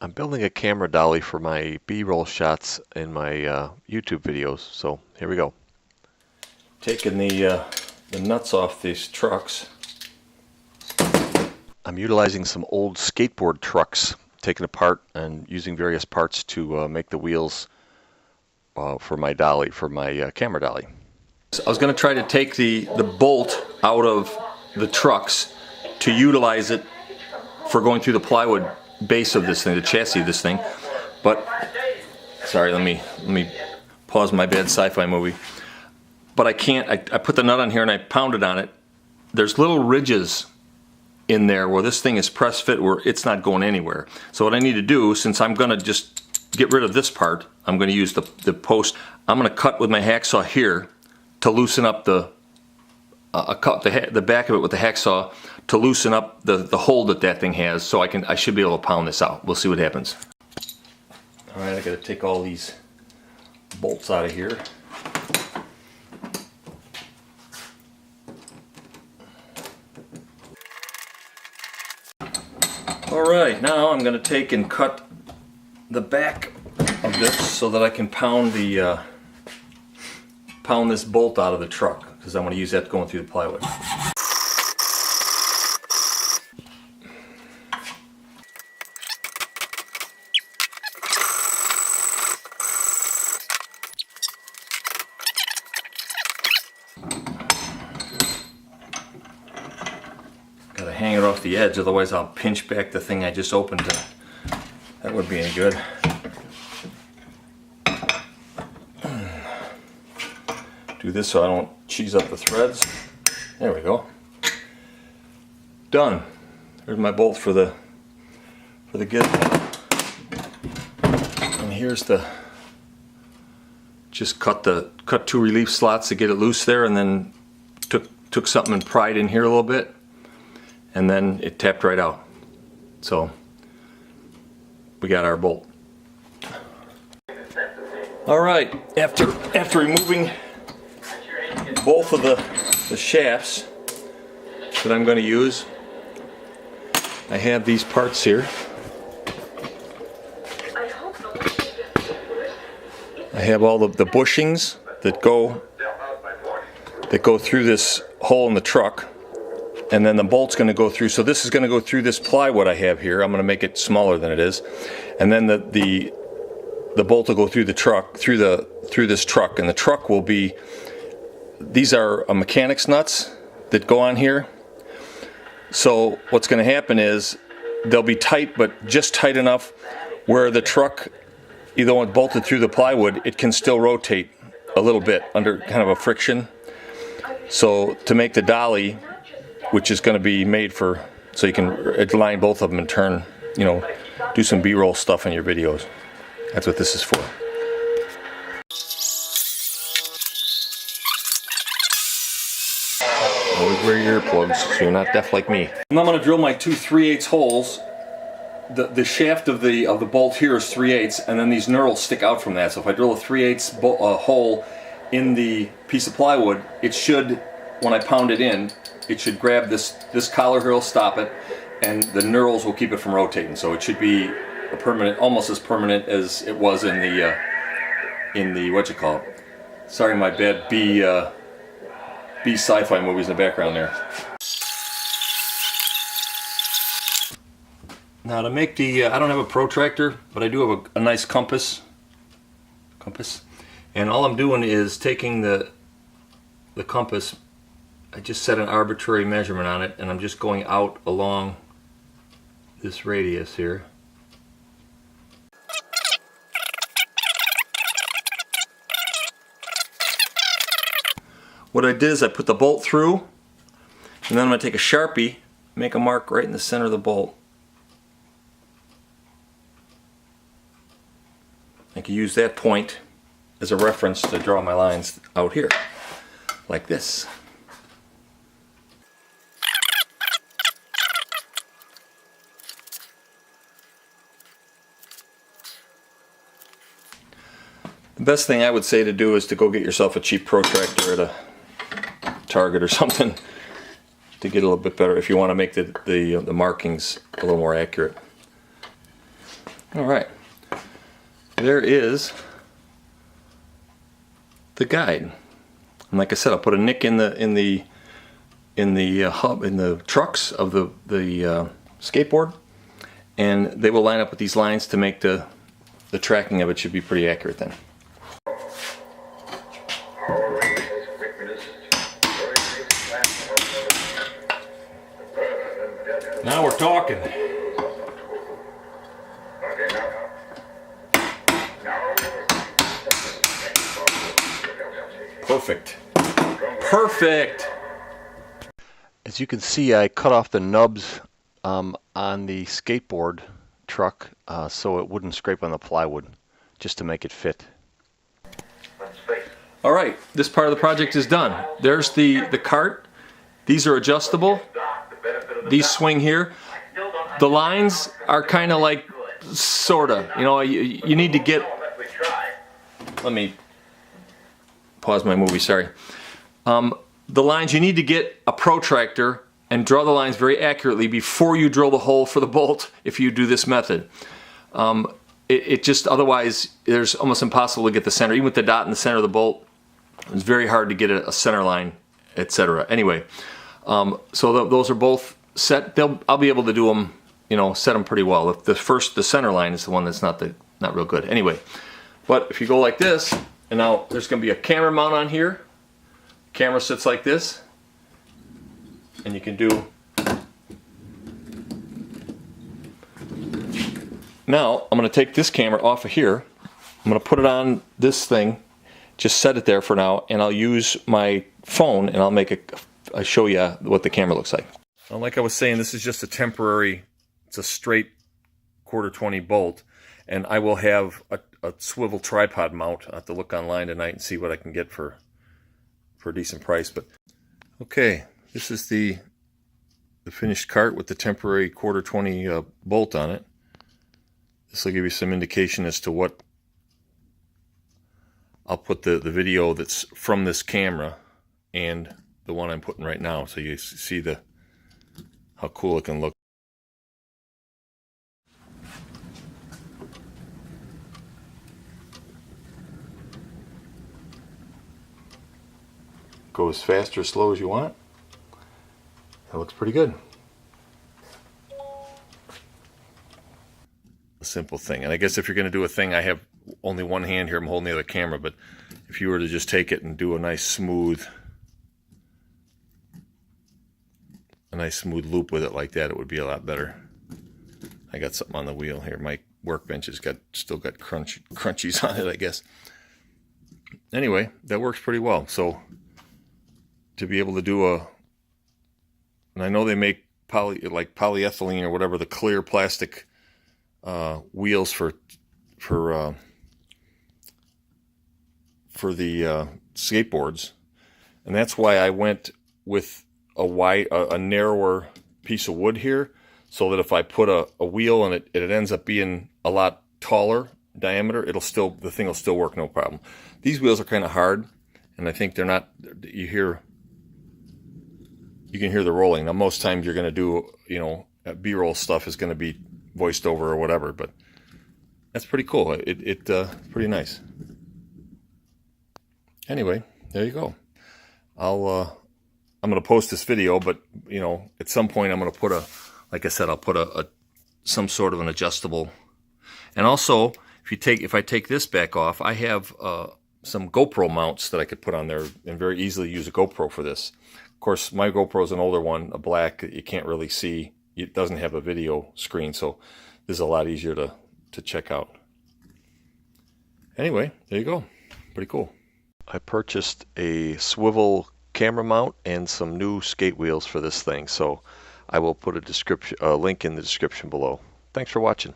I'm building a camera dolly for my B-roll shots in my YouTube videos, so here we go. Taking the nuts off these trucks. I'm utilizing some old skateboard trucks, taken apart and using various parts to make the wheels for my dolly, for my camera dolly. I was going to try to take the bolt out of the trucks to utilize it for going through the plywood base of this thing, the chassis of this thing, but sorry, let me pause my bad sci-fi movie. But I can't. I put the nut on here and I pounded on it. There's little ridges in there where this thing is press fit, where it's not going anywhere. So what I need to do, since I'm going to just get rid of this part, I'm going to use the post. I'm going to cut with my hacksaw here to loosen up the back of it with the hacksaw to loosen up the hole that thing has, so I should be able to pound this out. We'll see what happens. All right, I got to take all these bolts out of here. All right, now I'm going to take and cut the back of this so that I can pound this bolt out of the truck, because I want to use that going through the plywood. Gotta hang it off the edge, otherwise I'll pinch back the thing I just opened. That wouldn't be any good. Do this so I don't cheese up the threads. There we go. Done. There's my bolt for the gizmo. And here's just cut two relief slots to get it loose there, and then took something and pried in here a little bit, and then it tapped right out. So we got our bolt. All right, after removing both of the shafts that I'm going to use, I have these parts here. I have all the bushings that go through this hole in the truck, and then the bolt's going to go through. So this is going to go through this plywood I have here. I'm going to make it smaller than it is, and then the bolt will go through the truck, through this truck, and the truck will be. These are mechanics nuts that go on here. So what's going to happen is they'll be tight, but just tight enough where the truck, even though it's bolted through the plywood, it can still rotate a little bit under kind of a friction. So to make the dolly, which is going to be made for, so you can align both of them and turn, do some B-roll stuff in your videos. That's what this is for. Always wear your earplugs so you're not deaf like me. And I'm going to drill my two 3/8 holes. The shaft of the bolt here is 3/8, and then these knurls stick out from that. So if I drill a 3/8 hole in the piece of plywood, it should, when I pound it in, it should grab this collar here, will stop it, and the knurls will keep it from rotating. So it should be a permanent, almost as permanent as it was in the what you call it. Sorry, my bad B sci-fi movies in the background there. Now to make I don't have a protractor, but I do have a nice compass. And all I'm doing is taking the compass, I just set an arbitrary measurement on it, and I'm just going out along this radius here. What I did is I put the bolt through, and then I'm going to take a Sharpie, make a mark right in the center of the bolt. I can use that point as a reference to draw my lines out here, like this. The best thing I would say to do is to go get yourself a cheap protractor at a Target or something to get a little bit better if you want to make the markings a little more accurate. All right, there is the guide. And like I said, I'll put a nick in the hub, in the trucks of the skateboard, and they will line up with these lines to make the tracking of it should be pretty accurate then. Now we're talking. Perfect. Perfect. As you can see, I cut off the nubs on the skateboard truck so it wouldn't scrape on the plywood, just to make it fit. All right, this part of the project is done. There's the cart. These are adjustable. These swing here. The lines are kind of like, sorta. You know, you need to get. Let me pause my movie. Sorry. The lines, you need to get a protractor and draw the lines very accurately before you drill the hole for the bolt if you do this method. It just, otherwise, there's almost impossible to get the center. Even with the dot in the center of the bolt, it's very hard to get a center line, etc. Anyway, so those are both set. I'll be able to do them, you know, set them pretty well. The center line is the one that's not real good. Anyway, but if you go like this, and now there's going to be a camera mount on here. Camera sits like this, and you can do. Now I'm going to take this camera off of here. I'm going to put it on this thing, just set it there for now, and I'll use my phone and I'll show you what the camera looks like. Now, like I was saying, this is just a temporary. It's a straight 1/4-20 bolt, and I will have a swivel tripod mount. I have to look online tonight and see what I can get for a decent price. But okay, this is the finished cart with the temporary 1/4-20 bolt on it. This will give you some indication as to what. I'll put the video that's from this camera and the one I'm putting right now, so you see how cool it can look. Go as fast or slow as you want. That looks pretty good. A simple thing. And I guess if you're going to do a thing, I have only one hand here, I'm holding the other camera, but if you were to just take it and do a nice smooth loop with it like that, it would be a lot better. I got something on the wheel here. My workbench has still got crunchies on it, I guess. Anyway, that works pretty well. So to be able to do and I know they make polyethylene or whatever, the clear plastic wheels for the skateboards, and that's why I went with a narrower piece of wood here, so that if I put a wheel and it ends up being a lot taller diameter, the thing will still work no problem. These wheels are kind of hard, and I think they're not. You can hear the rolling. Now, most times you're going to do, you know, B-roll stuff is going to be voiced over or whatever, but that's pretty cool. It's pretty nice. Anyway, there you go. I'm going to post this video, but you know, at some point I'm going to put like I said, I'll put some sort of an adjustable. And also, if I take this back off, I have some GoPro mounts that I could put on there and very easily use a GoPro for this. Of course, my GoPro is an older one, a black, you can't really see. It doesn't have a video screen, so this is a lot easier to check out. Anyway, there you go. Pretty cool. I purchased a swivel camera mount and some new skate wheels for this thing, so I will put a link in the description below. Thanks for watching.